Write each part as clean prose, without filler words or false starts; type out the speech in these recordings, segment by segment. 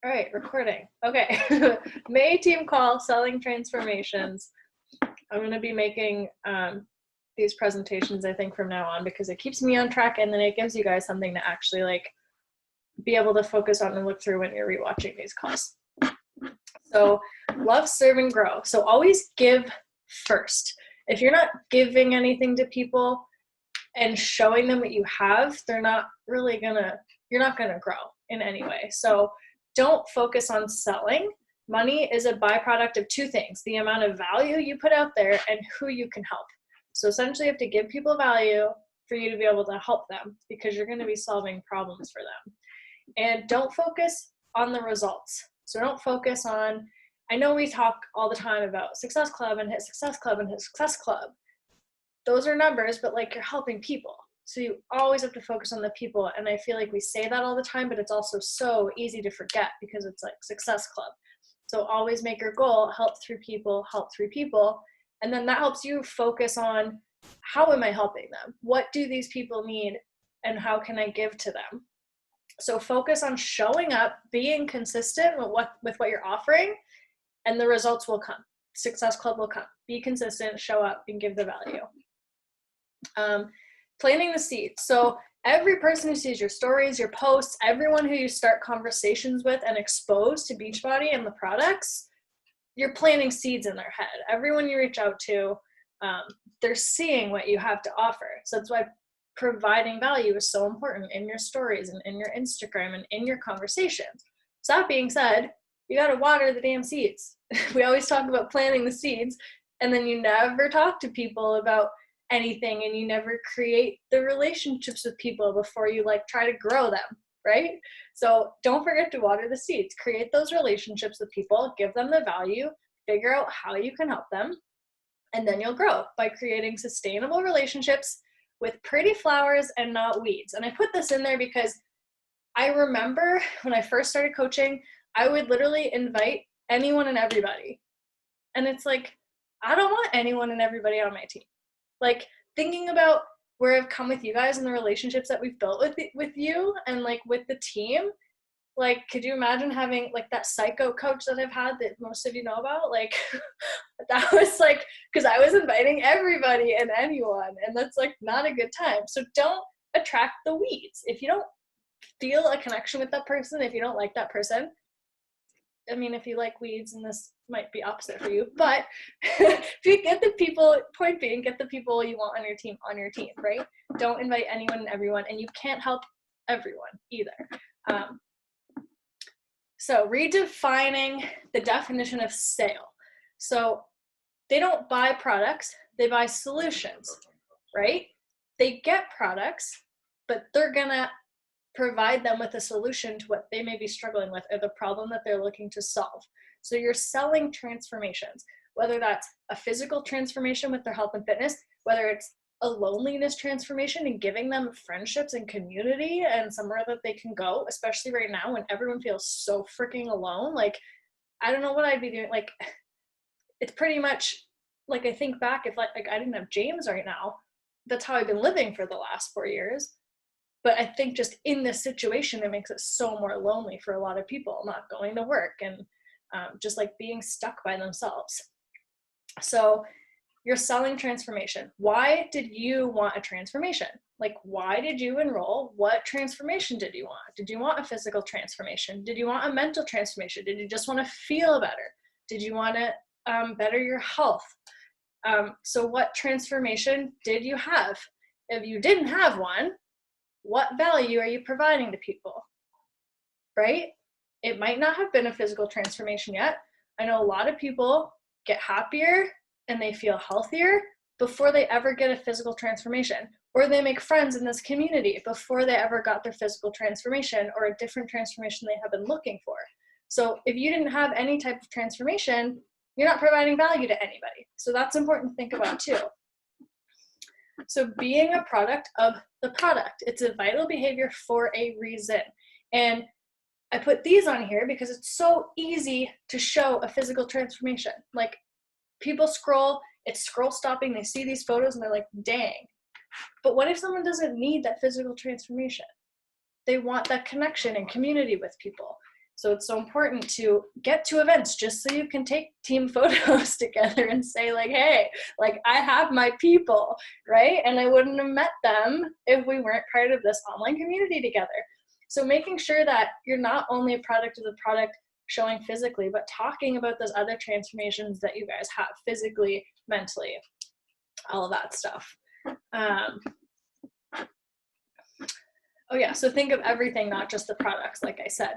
All right, recording. Okay. May team call, selling transformations. I'm going to be making these presentations, I think, from now on because it keeps me on track and then it gives you guys something to actually like be able to focus on and look through when you're rewatching these calls. So love, serve, and grow. So always give first. If you're not giving anything to people and showing them what you have, they're not really you're not gonna grow in any way. So don't focus on selling. Money is a byproduct of two things: the amount of value you put out there and who you can help. So essentially you have to give people value for you to be able to help them because you're going to be solving problems for them. And don't focus on the results. So don't focus on, I know we talk all the time about Success Club and hit Success Club and hit Success Club. Those are numbers, but like you're helping people. So you always have to focus on the people. And I feel like we say that all the time, but it's also so easy to forget because it's like Success Club. So always make your goal, help through people, help through people. And then that helps you focus on how am I helping them? What do these people need? And how can I give to them? So focus on showing up, being consistent with what you're offering, and the results will come. Success Club will come. Be consistent, show up, and give the value. Planting the seeds. So every person who sees your stories, your posts, everyone who you start conversations with and expose to Beachbody and the products, you're planting seeds in their head. Everyone you reach out to, they're seeing what you have to offer. So that's why providing value is so important in your stories and in your Instagram and in your conversations. So that being said, you got to water the damn seeds. We always talk about planting the seeds, and then you never talk to people about anything, and you never create the relationships with people before you like try to grow them, right? So don't forget to water the seeds. Create those relationships with people, give them the value, figure out how you can help them, and then you'll grow by creating sustainable relationships with pretty flowers and not weeds. And I put this in there because I remember when I first started coaching, I would literally invite anyone and everybody. And it's like, I don't want anyone and everybody on my team. Like thinking about where I've come with you guys and the relationships that we've built with you and like with the team. Like, could you imagine having like that psycho coach that I've had that most of you know about? Like that was like, because I was inviting everybody and anyone, and that's like not a good time. So don't attract the weeds. If you don't feel a connection with that person, if you don't like that person, I mean, if you like weeds, and this might be opposite for you, but if you get the people, point being, get the people you want on your team, right? Don't invite anyone and everyone, and you can't help everyone either. So redefining the definition of sale. So they don't buy products, they buy solutions, right? They get products, but they're gonna provide them with a solution to what they may be struggling with or the problem that they're looking to solve. So you're selling transformations, whether that's a physical transformation with their health and fitness, whether it's a loneliness transformation and giving them friendships and community and somewhere that they can go, especially right now when everyone feels so freaking alone. Like, I don't know what I'd be doing. Like, it's pretty much like, I think back, if like I didn't have James right now, that's how I've been living for the last 4 years. But I think just in this situation, it makes it so more lonely for a lot of people, not going to work and just like being stuck by themselves. So you're selling transformation. Why did you want a transformation? Like, why did you enroll? What transformation did you want? Did you want a physical transformation? Did you want a mental transformation? Did you just want to feel better? Did you want to better your health? So what transformation did you have? If you didn't have one, what value are you providing to people, right? It might not have been a physical transformation yet. I know a lot of people get happier and they feel healthier before they ever get a physical transformation, or they make friends in this community before they ever got their physical transformation or a different transformation they have been looking for. So if you didn't have any type of transformation, you're not providing value to anybody. So that's important to think about too. So being a product of the product, it's a vital behavior for a reason. And I put these on here because it's so easy to show a physical transformation. Like people scroll, it's scroll stopping, they see these photos and they're like, dang. But what if someone doesn't need that physical transformation? They want that connection and community with people. So it's so important to get to events just so you can take team photos together and say like, hey, like I have my people, right? And I wouldn't have met them if we weren't part of this online community together. So making sure that you're not only a product of the product showing physically, but talking about those other transformations that you guys have physically, mentally, all of that stuff. Oh yeah, so think of everything, not just the products, like I said.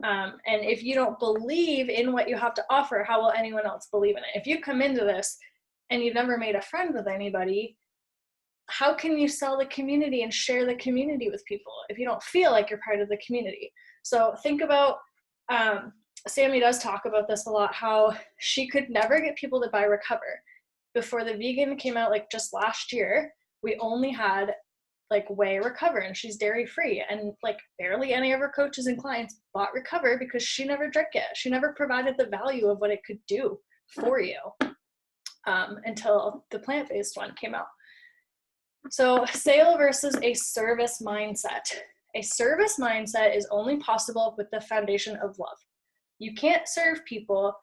And if you don't believe in what you have to offer, how will anyone else believe in it? If you come into this and you've never made a friend with anybody, how can you sell the community and share the community with people if you don't feel like you're part of the community? So think about, Sammy does talk about this a lot, how she could never get people to buy Recover. Before the vegan came out, like just last year, we only had like Whey Recover, and she's dairy free, and like barely any of her coaches and clients bought Recover because she never drank it. She never provided the value of what it could do for you until the plant-based one came out. So sale versus a service mindset. A service mindset is only possible with the foundation of love. You can't serve people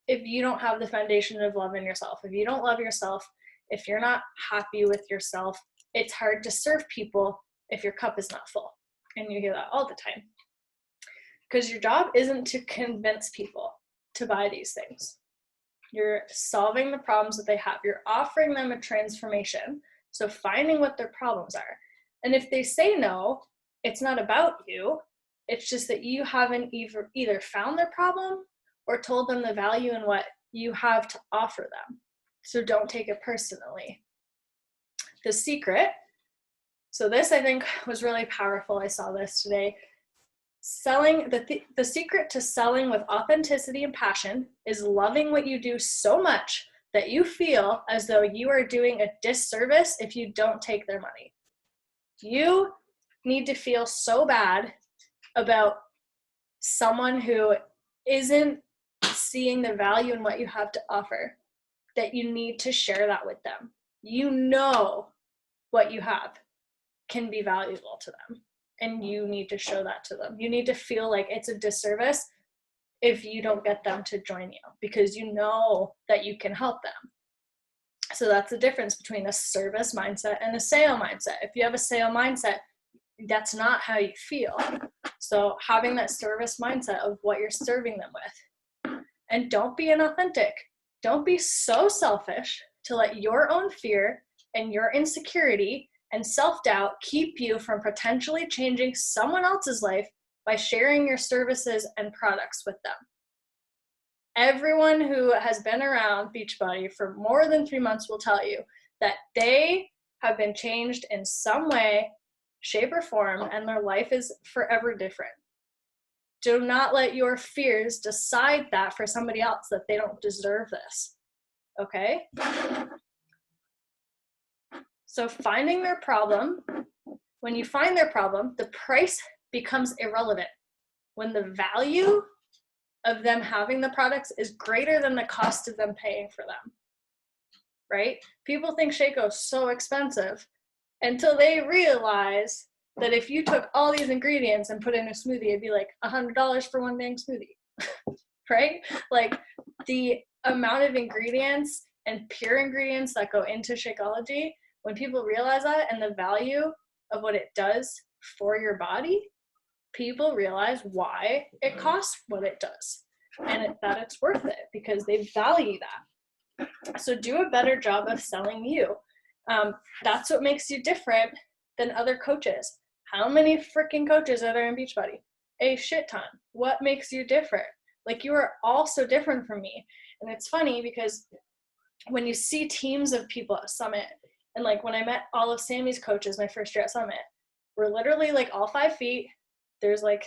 if you don't have the foundation of love in yourself. If you don't love yourself, if you're not happy with yourself, it's hard to serve people if your cup is not full. And you hear that all the time. Because your job isn't to convince people to buy these things. You're solving the problems that they have. You're offering them a transformation. So finding what their problems are. And if they say no, it's not about you. It's just that you haven't either found their problem or told them the value in what you have to offer them. So don't take it personally. The secret, so this I think was really powerful. I saw this today. Selling, the secret to selling with authenticity and passion is loving what you do so much that you feel as though you are doing a disservice if you don't take their money. You need to feel so bad about someone who isn't seeing the value in what you have to offer that you need to share that with them. You know what you have can be valuable to them, and you need to show that to them. You need to feel like it's a disservice if you don't get them to join you, because you know that you can help them. So that's the difference between a service mindset and a sale mindset. If you have a sale mindset, that's not how you feel. So having that service mindset of what you're serving them with. And don't be inauthentic. Don't be so selfish to let your own fear and your insecurity and self-doubt keep you from potentially changing someone else's life by sharing your services and products with them. Everyone who has been around Beachbody for more than 3 months will tell you that they have been changed in some way, shape, or form, and their life is forever different. Do not let your fears decide that for somebody else, that they don't deserve this. Okay? So finding their problem, when you find their problem, the price becomes irrelevant. When the value of them having the products is greater than the cost of them paying for them, right? People think Shakeo's is so expensive until they realize that if you took all these ingredients and put in a smoothie, it'd be like $100 for one dang smoothie, right? Like the amount of ingredients and pure ingredients that go into Shakeology, when people realize that and the value of what it does for your body, people realize why it costs what it does and that it's worth it because they value that. So do a better job of selling you. That's what makes you different than other coaches. How many freaking coaches are there in Beachbody? A shit ton. What makes you different? Like, you are all so different from me. And it's funny because when you see teams of people at Summit, and like when I met all of Sammy's coaches my first year at Summit, we're literally like all 5 feet. There's like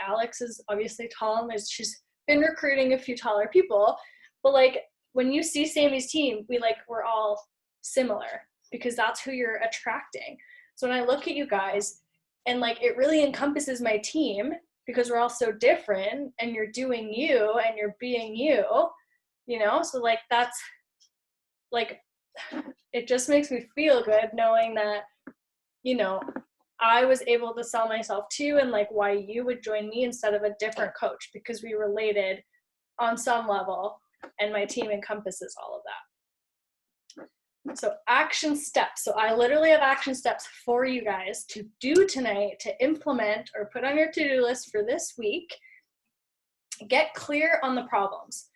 Alex is obviously tall, and she's been recruiting a few taller people. But like when you see Sammy's team, we're all similar because that's who you're attracting. So when I look at you guys, and like it really encompasses my team because we're all so different, and you're doing you and you're being you, you know? So like that's like, it just makes me feel good knowing that, you know, I was able to sell myself to, and like why you would join me instead of a different coach, because we related on some level, and my team encompasses all of that. So action steps. So I literally have action steps for you guys to do tonight to implement or put on your to-do list for this week. Get clear on the problems.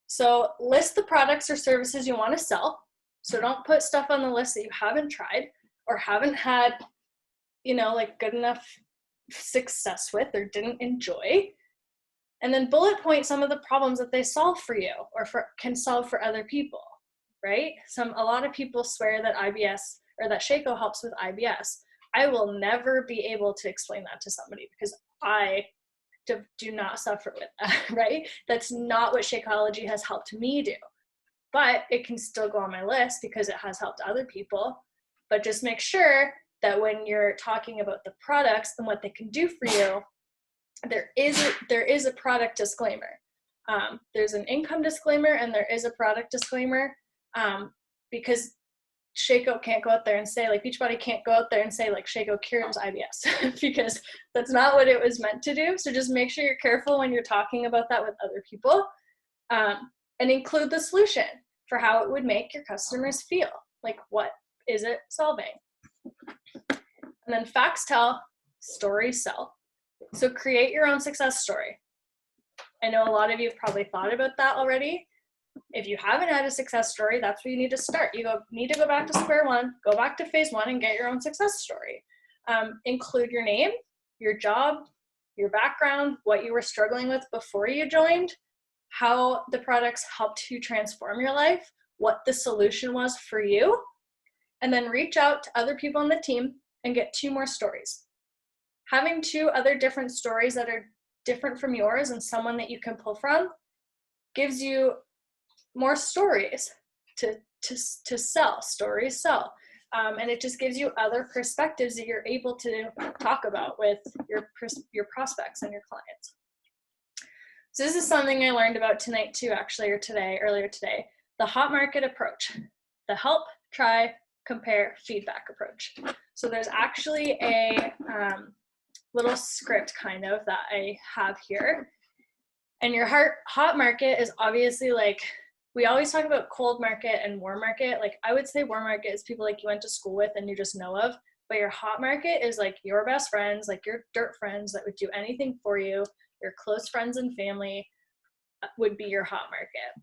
So list the products or services you want to sell. So don't put stuff on the list that you haven't tried or haven't had, like good enough success with or didn't enjoy. And then bullet point some of the problems that they solve for you or can solve for other people, right? A lot of people swear that IBS or that Shakeco helps with IBS. I will never be able to explain that to somebody because I do not suffer with that, right? That's not what Shakeology has helped me do. But it can still go on my list because it has helped other people. But just make sure that when you're talking about the products and what they can do for you, there is a product disclaimer. There's an income disclaimer and there is a product disclaimer, because Shakeco can't go out there and say, like, Beachbody can't go out there and say, like, Shakeco cures IBS because that's not what it was meant to do. So just make sure you're careful when you're talking about that with other people, and include the solution for how it would make your customers feel. Like, what is it solving? And then facts tell, stories sell. So create your own success story. I know a lot of you have probably thought about that already. If you haven't had a success story, that's where you need to start. Need to go back to square one, go back to phase one and get your own success story. Include your name, your job, your background, what you were struggling with before you joined, how the products helped you transform your life, what the solution was for you, and then reach out to other people on the team and get 2 more stories. Having 2 other different stories that are different from yours and someone that you can pull from gives you more stories to sell. Stories sell. And it just gives you other perspectives that you're able to talk about with your prospects and your clients. So this is something I learned about tonight too, actually, earlier today, the hot market approach, the help, try, compare, feedback approach. So there's actually a little script kind of that I have here. And your hot market is obviously, like, we always talk about cold market and warm market. Like, I would say warm market is people like you went to school with and you just know of, but your hot market is like your best friends, like your dirt friends that would do anything for you. Your close friends and family would be your hot market.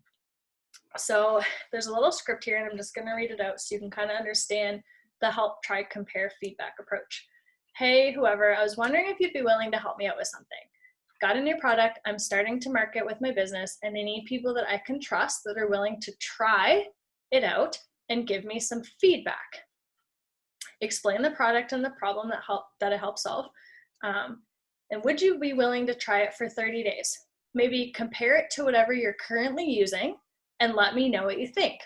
So there's a little script here and I'm just going to read it out so you can kind of understand the help, try, compare, feedback approach. Hey, whoever, I was wondering if you'd be willing to help me out with something. Got a new product, I'm starting to market with my business, and I need people that I can trust that are willing to try it out and give me some feedback. Explain the product and the problem that it helps solve. And would you be willing to try it for 30 days? Maybe compare it to whatever you're currently using and let me know what you think.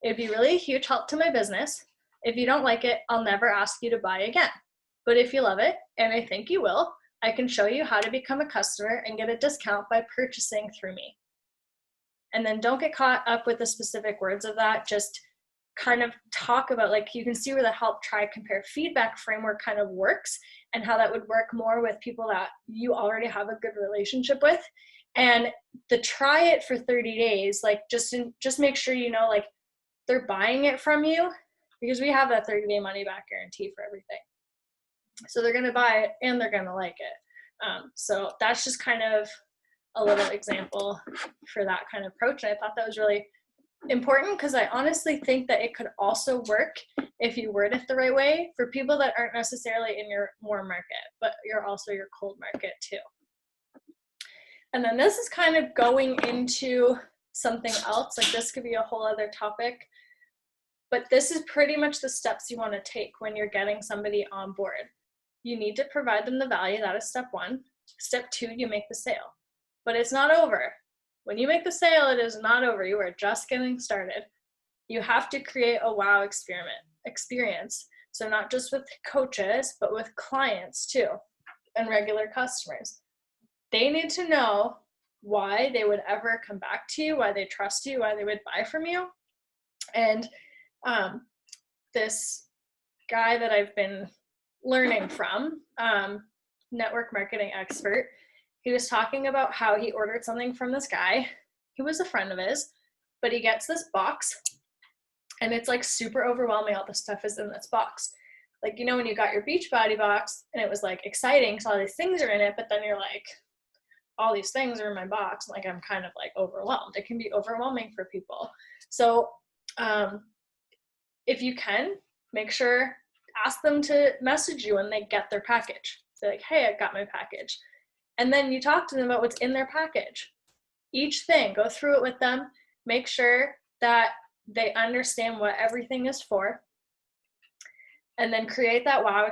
It'd be really a huge help to my business. If you don't like it, I'll never ask you to buy again. But if you love it, and I think you will, I can show you how to become a customer and get a discount by purchasing through me. And then don't get caught up with the specific words of that. Just kind of talk about, like, you can see where the help, try, compare, feedback framework kind of works and how that would work more with people that you already have a good relationship with. And the try it for 30 days, like, just make sure you know, like, they're buying it from you, because we have that 30-day money back guarantee for everything. So they're going to buy it and they're going to like it. So that's just kind of a little example for that kind of approach. And I thought that was really important because I honestly think that it could also work if you word it the right way for people that aren't necessarily in your warm market, but you're also your cold market too. And then this is kind of going into something else. Like, this could be a whole other topic, but this is pretty much the steps you want to take when you're getting somebody on board. You need to provide them the value. That is step 1. Step 2, you make the sale. But it's not over. When you make the sale, it is not over. You are just getting started. You have to create a wow experience. So not just with coaches, but with clients too, and regular customers. They need to know why they would ever come back to you, why they trust you, why they would buy from you. And this guy that I've been learning from, network marketing expert. He was talking about how he ordered something from this guy. He was a friend of his, but he gets this box and it's like super overwhelming. All the stuff is in this box. Like, you know, when you got your Beachbody box and it was like exciting, so all these things are in it, but then you're like, all these things are in my box. Like, I'm kind of like overwhelmed. It can be overwhelming for people. So if you can, make sure, ask them to message you when they get their package. Say like, hey, I got my package. And then you talk to them about what's in their package. Each thing, go through it with them, make sure that they understand what everything is for, and then create that wow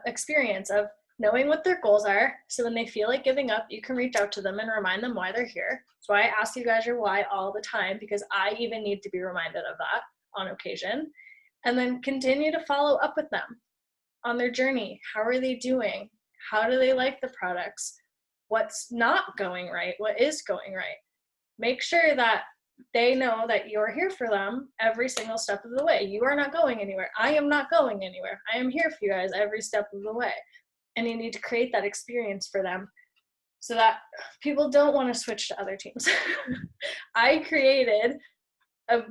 experience of knowing what their goals are, so when they feel like giving up, you can reach out to them and remind them why they're here. That's why I ask you guys your why all the time, because I even need to be reminded of that on occasion. And then continue to follow up with them on their journey. How are they doing? How do they like the products? What's not going right? What is going right? Make sure that they know that you're here for them every single step of the way. You are not going anywhere. I am not going anywhere. I am here for you guys every step of the way. And you need to create that experience for them so that people don't want to switch to other teams. I created a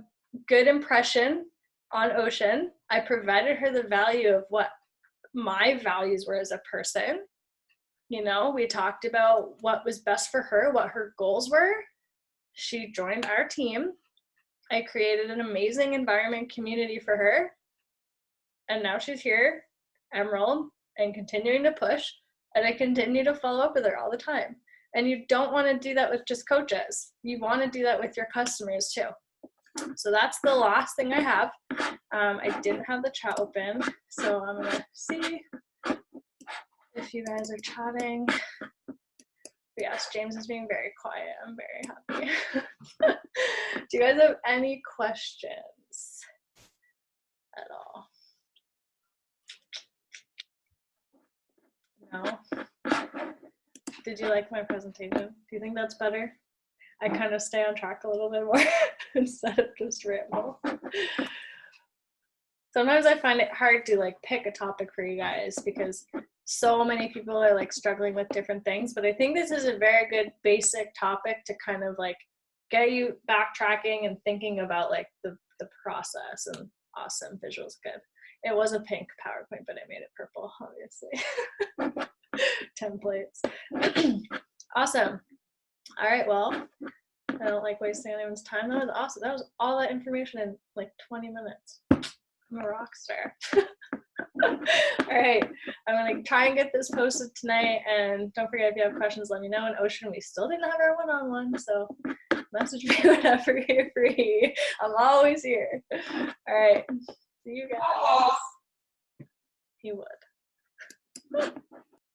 good impression on Ocean. I provided her the value of what my values were as a person. You know, we talked about what was best for her, what her goals were. She joined our team. I created an amazing environment community for her. And now she's here, Emerald, and continuing to push. And I continue to follow up with her all the time. And you don't want to do that with just coaches. You want to do that with your customers too. So that's the last thing I have. I didn't have the chat open, so I'm gonna see if you guys are chatting. But yes, James is being very quiet. I'm very happy. Do you guys have any questions at all? No? Did you like my presentation? Do you think that's better? I kind of stay on track a little bit more instead of just ramble. Sometimes I find it hard to like pick a topic for you guys because so many people are like struggling with different things, but I think this is a very good basic topic to kind of like get you backtracking and thinking about like the process. And awesome, visuals good. It was a pink PowerPoint, but I made it purple, obviously. Templates. Awesome. All right, well, I don't like wasting anyone's time. That was awesome. That was all that information in like 20 minutes. I'm a rock star. All right, I'm gonna try and get this posted tonight, and don't forget, if you have questions, let me know. In Ocean, we still didn't have our one-on-one, so message me whenever you're free. I'm always here. All right, see you guys. He would.